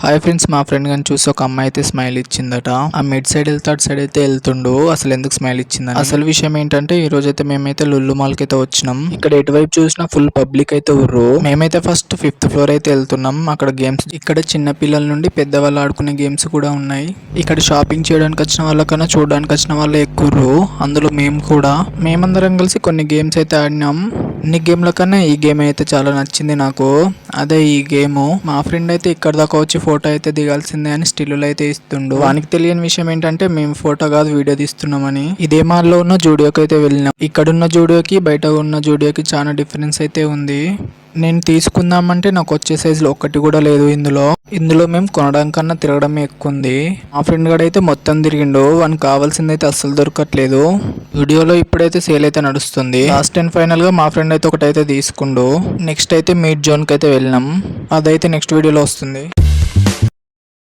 Hi friends, మా friend గాని చూసి ఒక అమ్మాయి అయితే స్మైల్ ఇచ్చిందట. ఆ మిడ్ సైడ్ వెళ్తే అటు సైడ్ అయితే వెళ్తుండు. అసలు ఎందుకు స్మైల్ ఇచ్చిందని అసలు విషయం ఏంటంటే, ఈ రోజు అయితే మేమైతే లుల్లు మాల్ కి అయితే వచ్చినాం. ఇక్కడ ఎటువైపు చూసినా ఫుల్ పబ్లిక్ అయితే ఉర్రు. మేమైతే ఫస్ట్ 5th ఫ్లోర్ అయితే వెళ్తున్నాం. అక్కడ గేమ్స్, ఇక్కడ చిన్న పిల్లల నుండి పెద్దవాళ్ళు ఆడుకునే గేమ్స్ కూడా ఉన్నాయి. ఇక్కడ షాపింగ్ చేయడానికి వచ్చిన వాళ్ళకన్నా చూడడానికి వచ్చిన వాళ్ళే ఎక్కుర్రు. అందులో మేము కూడా, మేమందరం కలిసి కొన్ని గేమ్స్ అయితే ఆడినాం. అన్ని గేమ్ల కన్నా ఈ గేమ్ అయితే చాలా నచ్చింది నాకు. అదే ఈ గేమ్. మా ఫ్రెండ్ అయితే ఇక్కడ దాకా వచ్చి ఫోటో అయితే దిగాల్సిందే అని స్టిల్లు అయితే ఇస్తుండు. వానికి తెలియని విషయం ఏంటంటే, మేము ఫోటో కాదు వీడియో తీస్తున్నామని. ఇదే మాల్లో ఉన్న జూడియోకి అయితే వెళ్ళినాం. ఇక్కడున్న జూడియోకి బయట ఉన్న జూడియోకి చాలా డిఫరెన్స్ అయితే ఉంది. నేను తీసుకుందామంటే నాకు వచ్చే సైజులో ఒక్కటి కూడా లేదు. ఇందులో మేము కొనడం కన్నా తిరగడమే ఎక్కువ ఉంది. మా ఫ్రెండ్ గడ అయితే మొత్తం తిరిగిండు. వానికి కావాల్సిందైతే అస్సలు దొరకట్లేదు. వీడియోలో ఇప్పుడైతే సేల్ అయితే నడుస్తుంది. లాస్ట్ అండ్ ఫైనల్ గా మా ఫ్రెండ్ అయితే ఒకటైతే తీసుకుండు. నెక్స్ట్ అయితే మీట్ జోన్ కి అయితే వెళ్ళినాం. అదైతే నెక్స్ట్ వీడియోలో వస్తుంది.